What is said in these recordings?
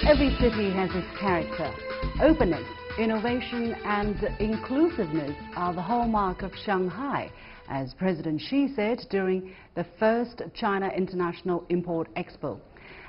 Every city has its character. Openness, innovation and inclusiveness are the hallmark of Shanghai, as President Xi said during the first China International Import Expo.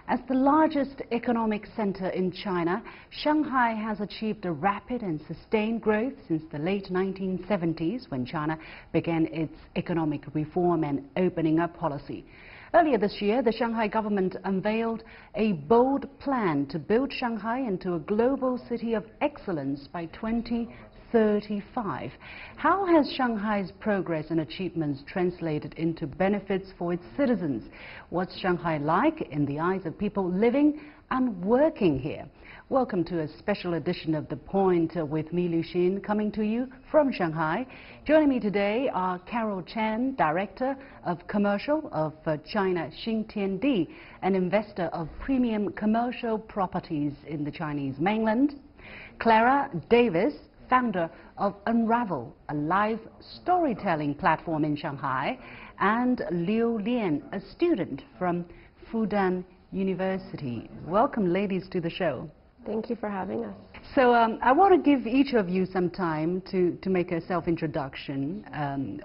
As the largest economic center in China, Shanghai has achieved a rapid and sustained growth since the late 1970s, when China began its economic reform and opening up policy. Earlier this year, the Shanghai government unveiled a bold plan to build Shanghai into a global city of excellence by 2035. How has Shanghai's progress and achievements translated into benefits for its citizens? What's Shanghai like in the eyes of people living and working here? Welcome to a special edition of The Point with me, Liu Xin, coming to you from Shanghai. Joining me today are Carol Chen, Director of Commercial of China CGTN, an investor of premium commercial properties in the Chinese mainland; Clara Davis, founder of Unravel, a live storytelling platform in Shanghai; and Liu Xin, a student from Fudan University. Welcome, ladies, to the show. Thank you for having us. So I want to give each of you some time to make a self-introduction.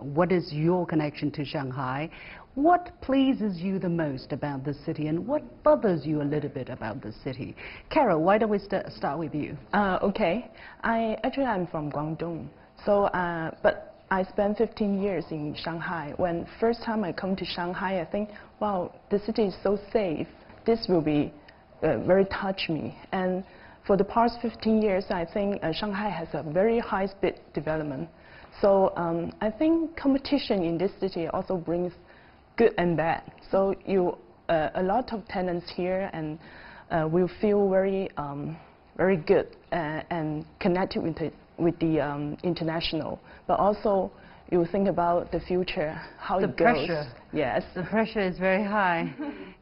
What is your connection to Shanghai? What pleases you the most about the city, and what bothers you a little bit about the city? Carol, why don't we start with you? Okay. I'm from Guangzhou. So, but I spent 15 years in Shanghai. When first time I come to Shanghai, I think, wow, the city is so safe. This will be very touch me. And for the past 15 years, I think Shanghai has a very high-speed development. So I think competition in this city also brings good and bad. So a lot of tenants here and will feel very good and connected with the international. But also you think about the future, how it goes. The pressure. Yes. The pressure is very high.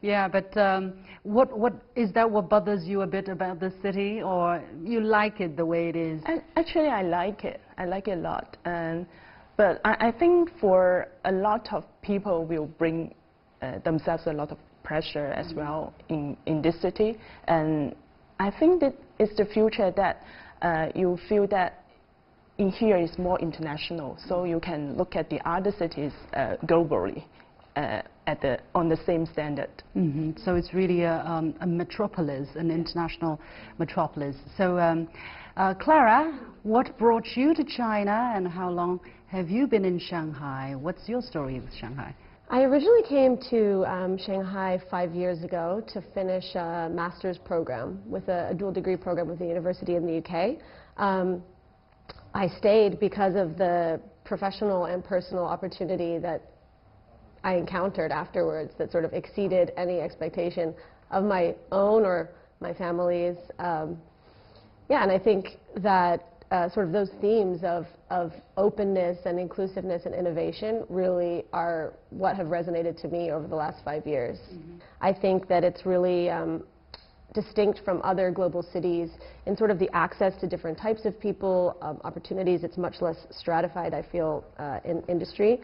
Yeah, but what is that what bothers you a bit about the city, or you like it the way it is? Actually, I like it. I like it a lot. But I think for a lot of people will bring themselves a lot of pressure as well in this city. And I think that it's the future that you feel that in here is more international, so you can look at the other cities globally on the same standard. Mm-hmm. So it's really a metropolis, an international metropolis. So Clara, what brought you to China, and how long have you been in Shanghai? What's your story with Shanghai? I originally came to Shanghai 5 years ago to finish a master's program with a dual degree program with the university in the UK. I stayed because of the professional and personal opportunity that I encountered afterwards that sort of exceeded any expectation of my own or my family's. And I think that sort of those themes of openness and inclusiveness and innovation really are what have resonated to me over the last 5 years. Mm-hmm. I think that it's really distinct from other global cities in sort of the access to different types of people, opportunities. It's much less stratified, I feel, in industry.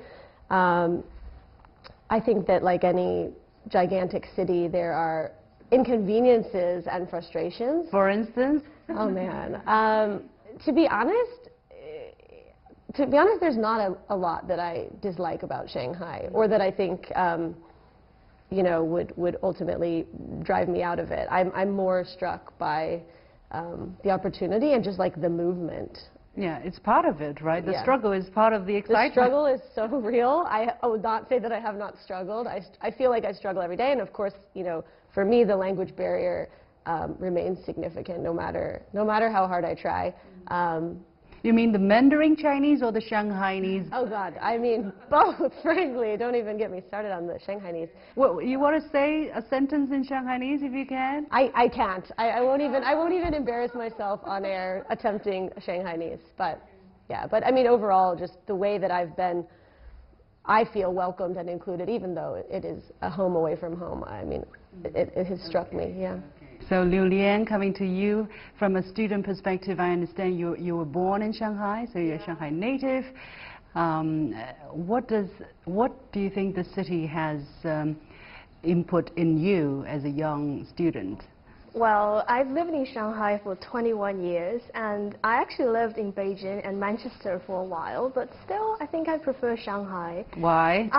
I think that like any gigantic city, there are inconveniences and frustrations. For instance? Oh man. To be honest, there's not a lot that I dislike about Shanghai, or that I think you know, would ultimately drive me out of it. I'm more struck by the opportunity and just like the movement. Yeah, it's part of it, right? The Yeah. struggle is part of the excitement. The struggle is so real. I would not say that I have not struggled. I feel like I struggle every day, and of course, you know, for me, the language barrier remains significant no matter how hard I try. You mean the Mandarin Chinese or the Shanghainese? Oh God, I mean both, frankly. Don't even get me started on the Shanghainese. Well, you want to say a sentence in Shanghainese if you can? I can't. I won't even embarrass myself on air attempting Shanghainese. But yeah, but I mean overall, just the way that I've been, I feel welcomed and included, even though it is a home away from home. I mean, it has struck me. Yeah. So Liu Xin, coming to you from a student perspective, I understand you were born in Shanghai, so you're a Shanghai native. What do you think the city has input in you as a young student? Well, I've lived in Shanghai for 21 years, and I actually lived in Beijing and Manchester for a while, but still, I think I prefer Shanghai. Why?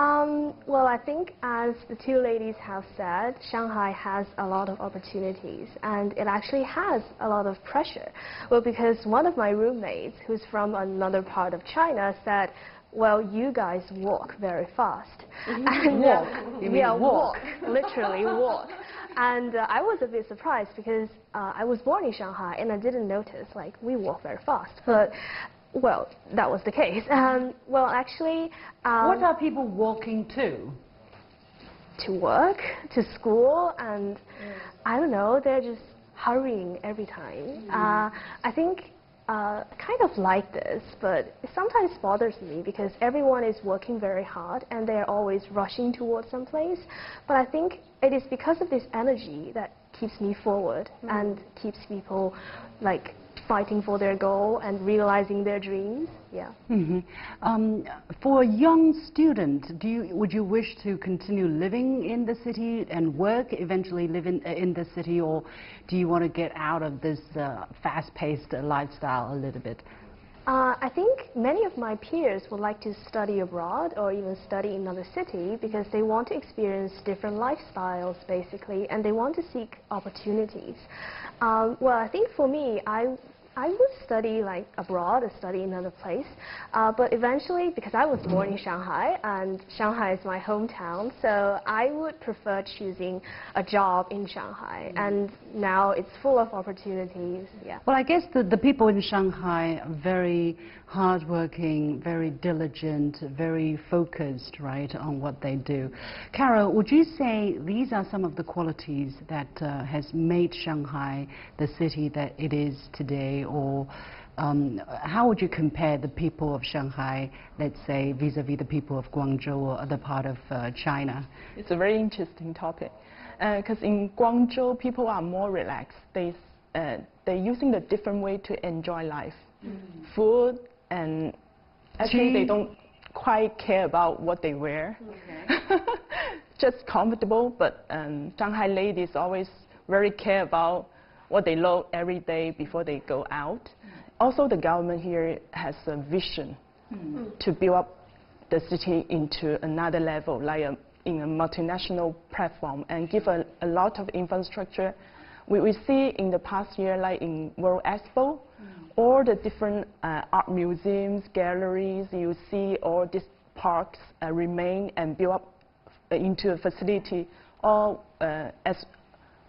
Well, I think as the two ladies have said, Shanghai has a lot of opportunities, and it actually has a lot of pressure. Well, because one of my roommates, who's from another part of China, said, well, you guys walk very fast. And, walk? You mean yeah, walk? Literally walk. And I was a bit surprised because I was born in Shanghai and I didn't notice, like, we walk very fast. But, well, that was the case. Well, actually... what are people walking to? To work, to school, and I don't know, they're just hurrying every time. I think kind of like this, but it sometimes bothers me because everyone is working very hard and they're always rushing towards some place. But I think it is because of this energy that keeps me forward and keeps people like fighting for their goal and realizing their dreams. Yeah. For a young student, would you wish to continue living in the city and work, eventually live in the city, or do you want to get out of this fast-paced lifestyle a little bit? I think many of my peers would like to study abroad or even study in another city because they want to experience different lifestyles, basically, and they want to seek opportunities. Well, I think for me, I would study like abroad or study in another place, but eventually, because I was born in Shanghai and Shanghai is my hometown, so I would prefer choosing a job in Shanghai, and now it's full of opportunities. Yeah. Well, I guess the people in Shanghai are very hardworking, very diligent, very focused, right, on what they do. Carol, would you say these are some of the qualities that has made Shanghai the city that it is today, or how would you compare the people of Shanghai, let's say, vis-a-vis the people of Guangzhou or other part of China? It's a very interesting topic, because in Guangzhou, people are more relaxed. They're using the different way to enjoy life. Food, and actually they don't quite care about what they wear. Just comfortable, but Shanghai ladies always very care about what they look every day before they go out. Also, the government here has a vision to build up the city into another level, like in a multinational platform, and give a lot of infrastructure. We see in the past year, like in World Expo, all the different art museums, galleries, you see all these parks remain and build up into a facility. All as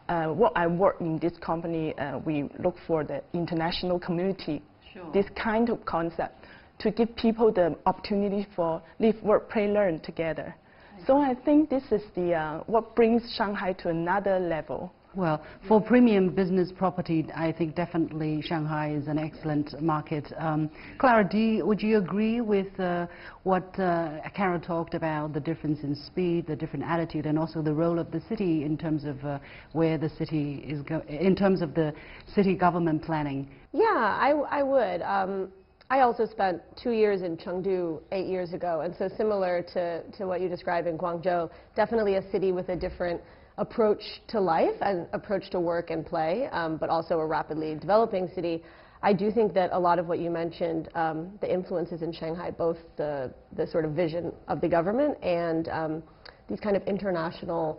what I work in this company, we look for the international community, this kind of concept, to give people the opportunity for live, work, play, learn together. So I think this is the what brings Shanghai to another level. Well, for premium business property, I think definitely Shanghai is an excellent market. Clara, would you agree with what Carol talked about, the difference in speed, the different attitude, and also the role of the city in terms of where the city is in terms of the city government planning? Yeah, I would. I also spent 2 years in Chengdu 8 years ago, and so similar to what you described in Guangzhou, definitely a city with a different approach to life and approach to work and play, but also a rapidly developing city. I do think that a lot of what you mentioned, the influences in Shanghai, both the sort of vision of the government and these kind of international,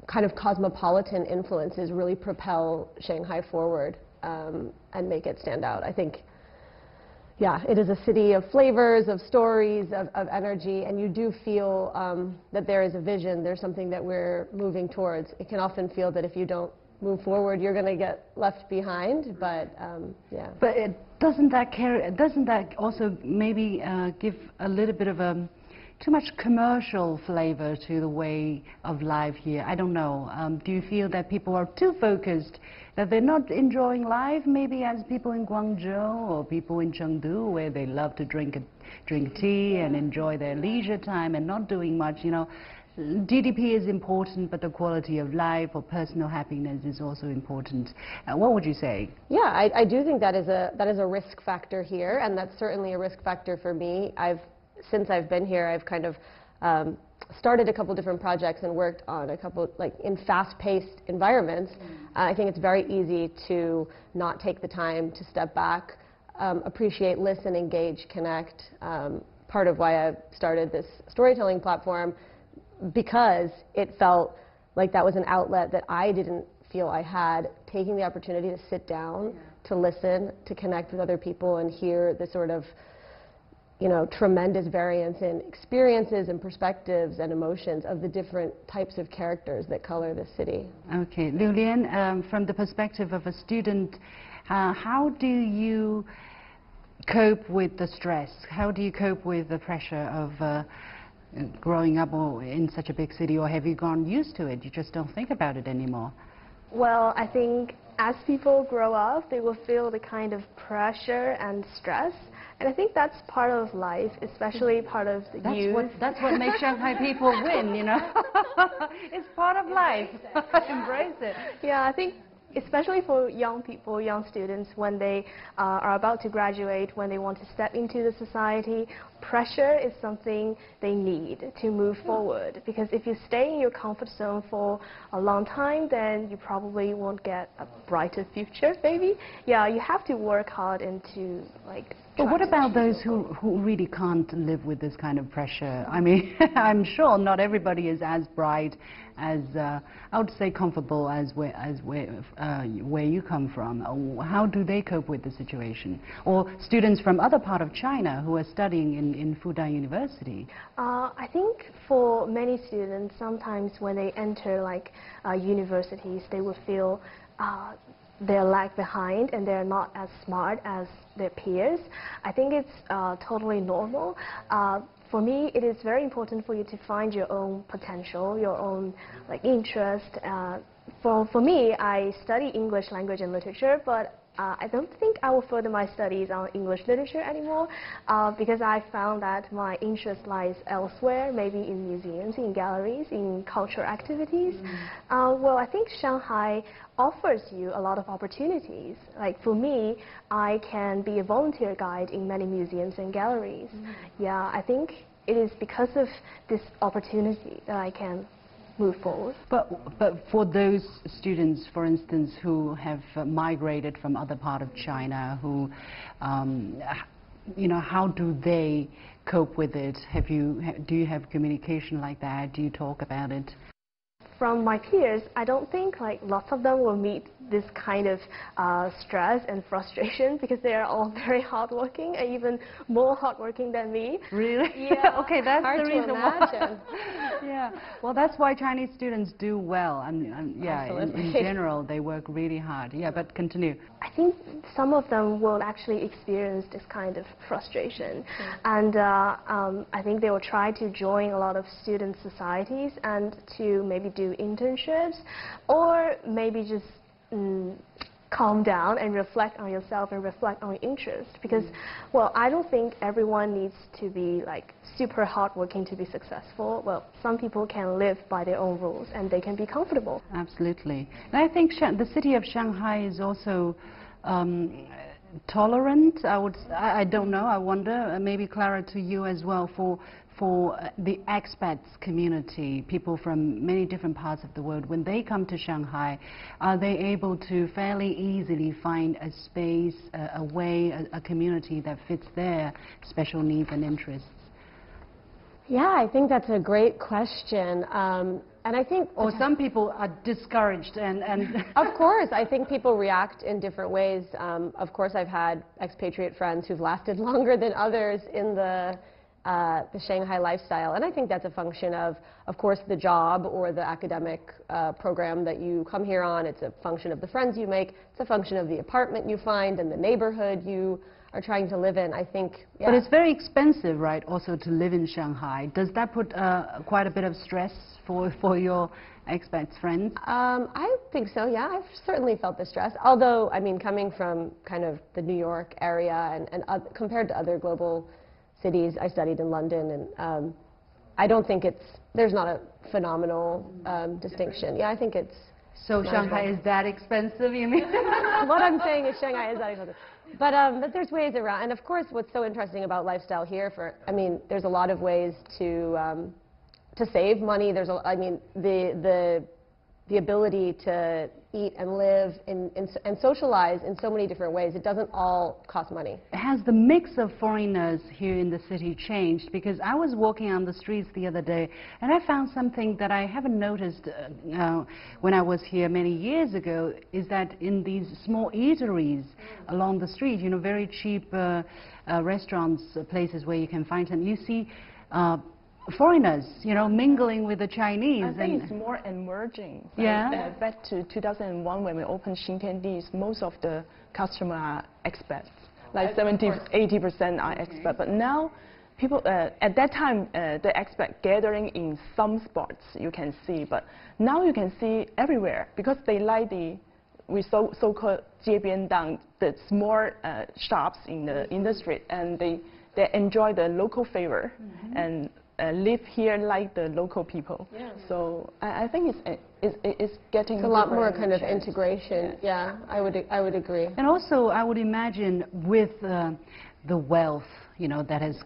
kind of cosmopolitan influences really propel Shanghai forward and make it stand out. I think, yeah, it is a city of flavors, of stories, of energy, and you do feel that there is a vision, there's something that we're moving towards. It can often feel that if you don't move forward, you're going to get left behind, but yeah. But doesn't that also maybe give a little bit of a too much commercial flavor to the way of life here? I don't know. Do you feel that people are too focused, that they're not enjoying life maybe as people in Guangzhou or people in Chengdu, where they love to drink tea and enjoy their leisure time and not doing much, you know? GDP is important, but the quality of life or personal happiness is also important. What would you say? Yeah, I do think that is a risk factor here, and that's certainly a risk factor for me. Since I've been here, I've kind of started a couple different projects and worked on a couple, like in fast-paced environments, I think it's very easy to not take the time to step back, appreciate, listen, engage, connect. Part of why I started this storytelling platform, because it felt like that was an outlet that I didn't feel I had, taking the opportunity to sit down, to listen, to connect with other people and hear the sort of, you know, tremendous variance in experiences and perspectives and emotions of the different types of characters that color the city. Okay, Liu Xin, from the perspective of a student, how do you cope with the stress? How do you cope with the pressure of growing up in such a big city, or have you gone used to it? You just don't think about it anymore? Well, I think as people grow up, they will feel the kind of pressure and stress. And I think that's part of life, especially part of the youth. That's what makes Shanghai people win, you know. It's part of life. Embrace it. Yeah, I think especially for young people, young students, when they are about to graduate, when they want to step into the society, pressure is something they need to move forward. Because if you stay in your comfort zone for a long time, then you probably won't get a brighter future, maybe. Yeah, you have to work hard into, like... But what about those who really can't live with this kind of pressure? I mean, I'm sure not everybody is as bright, as I would say comfortable as where you come from. How do they cope with the situation? Or students from other part of China who are studying in Fudan University? I think for many students, sometimes when they enter like universities, they will feel they're lag behind and they're not as smart as their peers. I think it's totally normal. For me, it is very important for you to find your own potential, your own like interest. For me, I study English language and literature, but I don't think I will further my studies on English literature anymore because I found that my interest lies elsewhere, maybe in museums, in galleries, in cultural activities. Well, I think Shanghai offers you a lot of opportunities. Like for me, I can be a volunteer guide in many museums and galleries. Yeah, I think it is because of this opportunity that I can move forward. But for those students, for instance, who have migrated from other part of China, who, you know, how do they cope with it? Do you have communication like that? Do you talk about it? From my peers, I don't think like lots of them will meet this kind of stress and frustration because they are all very hardworking and even more hardworking than me. Really? Yeah. Okay, that's Hard the to reason imagine. why. Yeah. Well, that's why Chinese students do well. Yeah, in general, they work really hard. Yeah, but continue. I think some of them will actually experience this kind of frustration, and I think they will try to join a lot of student societies and to maybe do internships, or maybe just calm down and reflect on yourself and reflect on your interest. Because, well, I don't think everyone needs to be like super hardworking to be successful. Well, some people can live by their own rules and they can be comfortable. Absolutely. And I think the city of Shanghai is also tolerant. I don't know. I wonder, maybe Clara, to you as well, for the expats community, people from many different parts of the world, when they come to Shanghai, are they able to fairly easily find a space, a way, a community that fits their special needs and interests? Yeah, I think that's a great question. And I think... Or some people are discouraged and Of course, I think people react in different ways. Of course, I've had expatriate friends who've lasted longer than others in the Shanghai lifestyle, and I think that's a function of course, the job or the academic program that you come here on. It's a function of the friends you make. It's a function of the apartment you find and the neighborhood you are trying to live in. I think, yeah. But it's very expensive, right, also to live in Shanghai. Does that put quite a bit of stress for your expats friends? I think so, yeah. I've certainly felt the stress. Although, I mean, coming from kind of the New York area and compared to other global cities, I studied in London, and I don't think there's not a phenomenal distinction. Yeah, I think it's... So Shanghai is that expensive, you mean? What I'm saying is Shanghai is that expensive. But there's ways around. And of course, what's so interesting about lifestyle here, I mean, there's a lot of ways to to save money. There's I mean, the ability to eat and live and socialize in so many different ways. It doesn't all cost money. Has the mix of foreigners here in the city changed? Because I was walking on the streets the other day and I found something that I haven't noticed when I was here many years ago, is that in these small eateries along the street, you know, very cheap restaurants, places where you can find them, you see foreigners, you know, mingling with the Chinese. I think it's more emerging. Yeah. Back to 2001 when we opened Xintiandi, most of the customers are expats, like 70–80% are expats. But now, people at that time, the expat gathering in some spots you can see, but now you can see everywhere because they like the so-called 街边档, the small shops in the street, and they enjoy the local flavor and live here like the local people. Yeah. So I think it's getting a lot more kind of integration. Yeah, I would agree. And also, I would imagine with the wealth, you know, that has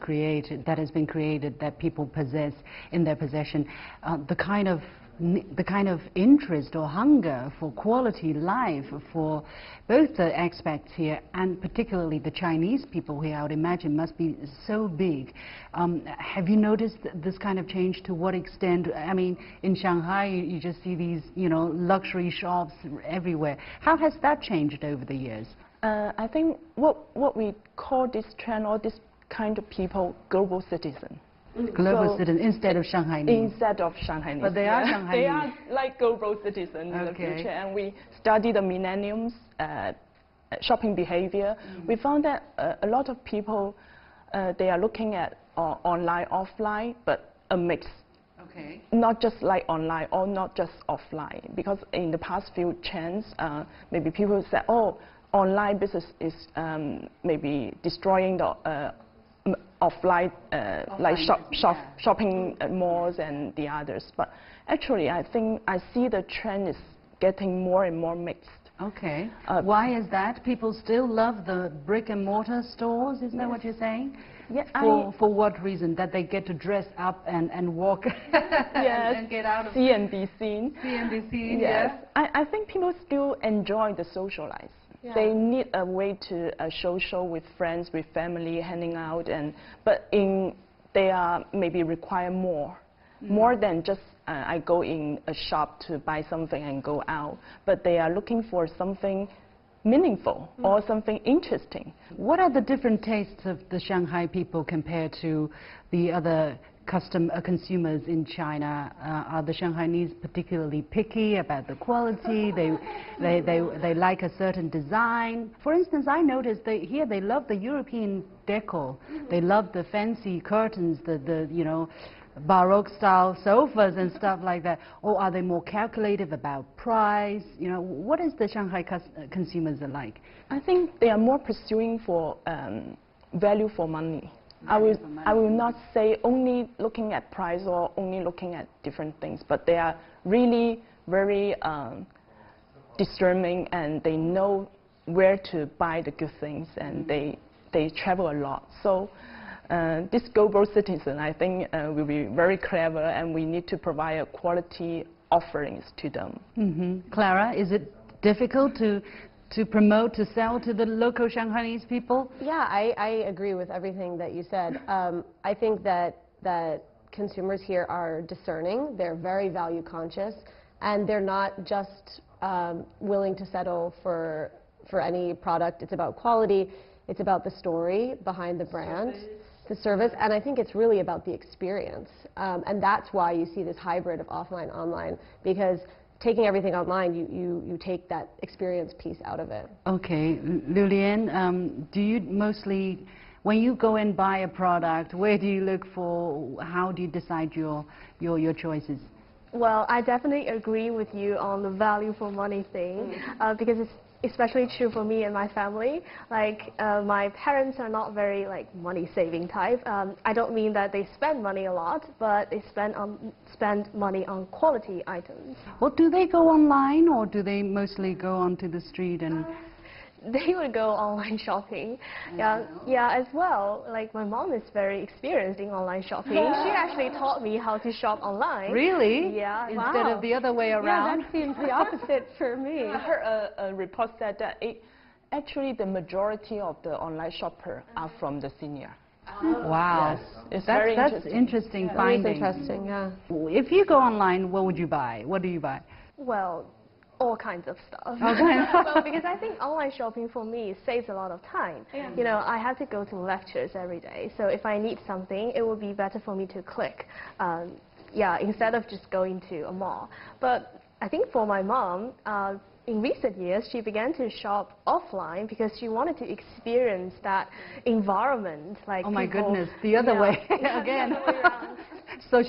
been created, that people possess in their possession, the kind of interest or hunger for quality life for both the expats here and particularly the Chinese people here, I would imagine, must be so big. Have you noticed this kind of change? To what extent? I mean, in Shanghai, you just see these, you know, luxury shops everywhere. How has that changed over the years? I think what we call this trend or this kind of people, global citizen. Global citizen instead of Shanghainese. Instead of Shanghainese. But they are Shanghainese. They are like global citizens in the future. And we study the millenniums shopping behavior. We found that a lot of people, they are looking at online, offline, but a mix. Okay. Not just like online or not just offline. Because in the past few trends, maybe people said, oh, online business is maybe destroying the offline, like shopping malls and the others. But actually, I think I see the trend is getting more and more mixed. Okay. Why is that? People still love the brick and mortar stores, isn't that what you're saying? Yeah. For what reason? That they get to dress up and walk and get out of... See and be seen. See and be seen, yes. I think people still enjoy the social life. Yeah. They need a way to social with friends, with family, hanging out, but they are maybe require more than just I go in a shop to buy something and go out. But they are looking for something meaningful or something interesting. What are the different tastes of the Shanghai people compared to the other consumers in China? Are the Shanghainese particularly picky about the quality? They like a certain design. For instance, I noticed here they love the European decor. They love the fancy curtains, the you know, Baroque style sofas and stuff like that. Or are they more calculative about price? You know, what is the Shanghai consumers like? I think they are more pursuing for value for money. I will not say only looking at price or only looking at different things, but they are really very discerning, and they know where to buy the good things, and they travel a lot. So this global citizen, I think, will be very clever, and we need to provide quality offerings to them. Clara, is it difficult to promote, to sell to the local Shanghainese people? Yeah, I agree with everything that you said. I think that consumers here are discerning, they're very value conscious, and they're not just willing to settle for any product. It's about quality, it's about the story behind the brand, the service, and I think it's really about the experience. And that's why you see this hybrid of offline, online, because taking everything online, you take that experience piece out of it. Okay, Liu Xin, do you mostly, when you go and buy a product, where do you look for? How do you decide your choices? Well, I definitely agree with you on the value for money thing, because it's especially true for me and my family. Like, my parents are not very money-saving type. I don't mean that they spend money a lot, but they spend money on quality items. Well, do they go online, or do they mostly go onto the street and... they would go online shopping. Yeah, as well. Like my mom is very experienced in online shopping. She actually taught me how to shop online. Really? Yeah. Instead of the other way around? Yeah, that seems the opposite for me. I heard a report said that actually the majority of the online shopper are from the senior. Wow. Yes, it's that's very interesting That is finding. interesting, yeah. If you go online, what would you buy? What do you buy? Well, all kinds of stuff. Okay. Well, because I think online shopping for me saves a lot of time. You know, I have to go to lectures every day, so if I need something, it would be better for me to click, instead of just going to a mall. But I think for my mom, in recent years, she began to shop offline because she wanted to experience that environment. Like Oh my people, goodness, the other way again. The other way around. So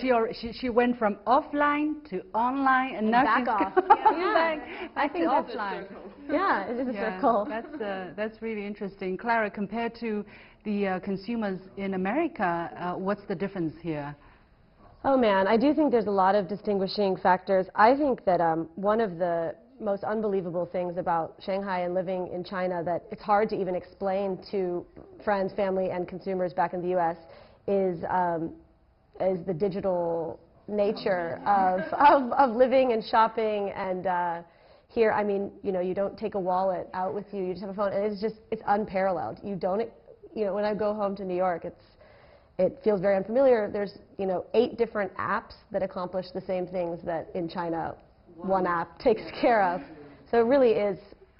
she went from offline to online, and now back she's off. going Yeah. back to that's offline. Yeah, it is a circle. That's really interesting. Clara, compared to the consumers in America, what's the difference here? Oh man, I do think there's a lot of distinguishing factors. I think that one of the most unbelievable things about Shanghai and living in China that it's hard to even explain to friends, family, and consumers back in the U.S. is the digital nature of living and shopping. And here, I mean, you know, you don't take a wallet out with you, you just have a phone, and it's unparalleled. You don't, you know, when I go home to New York, it feels very unfamiliar. There's, you know, 8 different apps that accomplish the same things that in China one app takes care of. So it really is.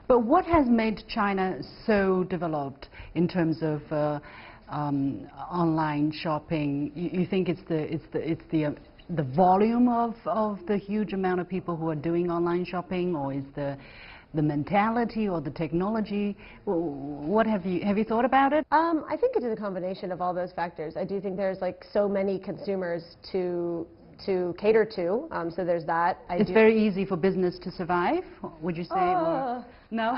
But what has made China so developed in terms of online shopping? You think it's the volume of the huge amount of people who are doing online shopping, or is the mentality or the technology? What have you thought about it? I think it is a combination of all those factors. I do think there's like so many consumers to cater to, so there's that. It's very easy for business to survive, would you say? Or no?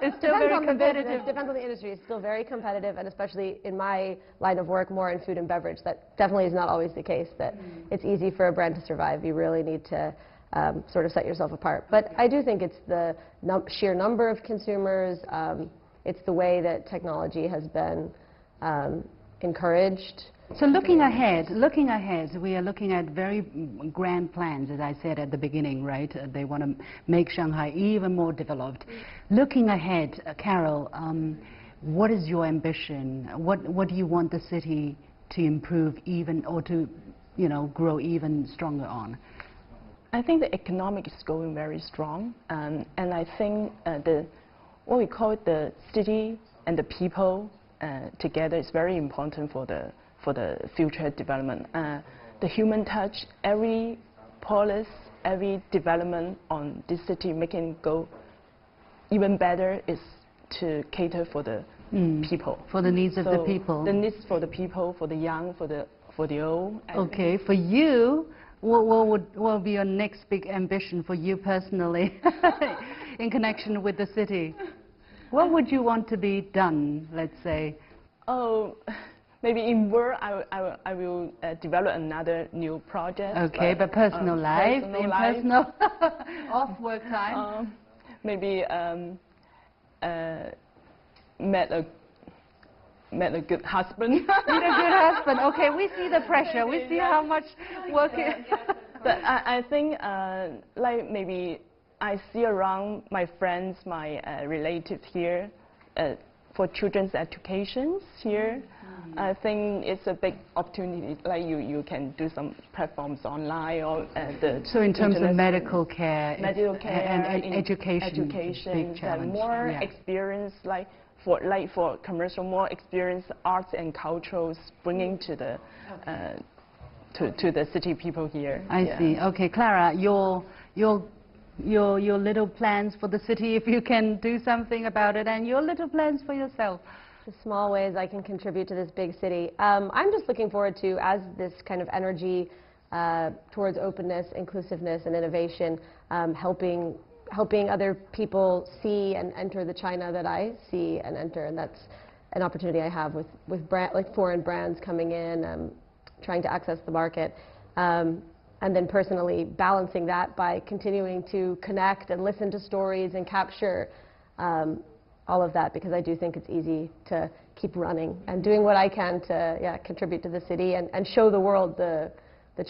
It's still very competitive. Depends on the industry. It's still very competitive, and especially in my line of work, more in food and beverage, that definitely is not always the case, that it's easy for a brand to survive. You really need to sort of set yourself apart. But I do think it's the sheer number of consumers. It's the way that technology has been encouraged. So looking ahead, we are looking at very grand plans, as I said at the beginning, right? They want to make Shanghai even more developed. Looking ahead, Carol, what is your ambition? What do you want the city to improve even, or to, you know, grow even stronger on? I think the economic is going very strong, and I think what we call the city and the people together is very important for the future development. The human touch, every policy, every development on this city, making it go even better, is to cater for the people. For the needs of the people. The needs for the people, for the young, for the old. Okay, for you, what will be your next big ambition for you personally in connection with the city? What would you want to be done, let's say? Oh, maybe in work I will develop another new project. Okay, like, but personal life, personal off work time? Maybe met a good husband. Meet a good husband. Okay, we see the pressure. We see how much work is. But I think like maybe I see around my friends, my relatives here, for children's educations here. I think it's a big opportunity. Like you can do some platforms online, or so in terms of medical care, and education, big challenge. More experience, like for commercial, more experience, arts and cultures bringing to the to the city people here. I see. Okay, Clara, your little plans for the city, if you can do something about it, and your little plans for yourself. The small ways I can contribute to this big city. I'm just looking forward to, as this kind of energy towards openness, inclusiveness, and innovation, helping other people see and enter the China that I see and enter, and that's an opportunity I have with like foreign brands coming in, trying to access the market, and then personally balancing that by continuing to connect and listen to stories and capture all of that, because I do think it's easy to keep running and doing what I can to contribute to the city and show the world the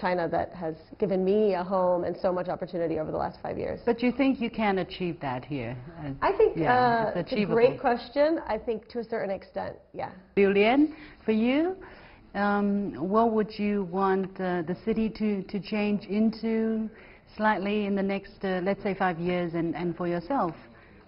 China that has given me a home and so much opportunity over the last 5 years. But you think you can achieve that here? I think it's it's a achievable. great question. I think to a certain extent, yeah. Liu Xin, for you, what would you want the city to change into slightly in the next, let's say, 5 years, and for yourself?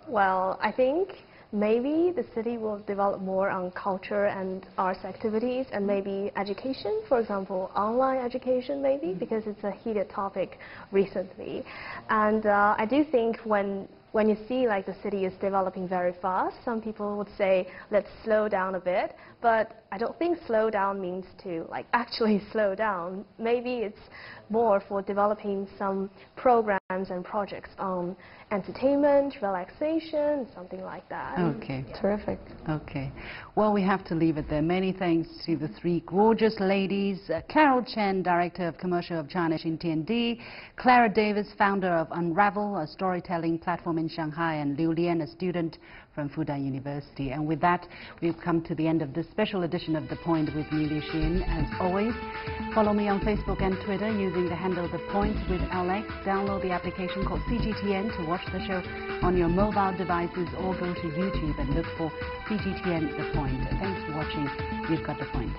Well, I think maybe the city will develop more on culture and arts activities, and maybe education, for example, online education maybe, because it's a heated topic recently. And I do think when you see like the city is developing very fast, some people would say, let's slow down a bit, but I don't think slow down means to like actually slow down. Maybe it's more for developing some programs and projects on entertainment, relaxation, something like that. Okay. Yeah. Terrific. Okay. Well, we have to leave it there. Many thanks to the three gorgeous ladies, Carol Chen, Director of Commercial of China CGTN, Clara Davis, founder of Unravel, a storytelling platform in Shanghai, and Liu Xin, a student from Fudan University. And with that, we've come to the end of this special edition of The Point with me, Liu Xin. As always, follow me on Facebook and Twitter using the handle The Point with LX. Download the application called CGTN to watch the show on your mobile devices, or go to YouTube and look for CGTN The Point. Thanks for watching. You've got The Point.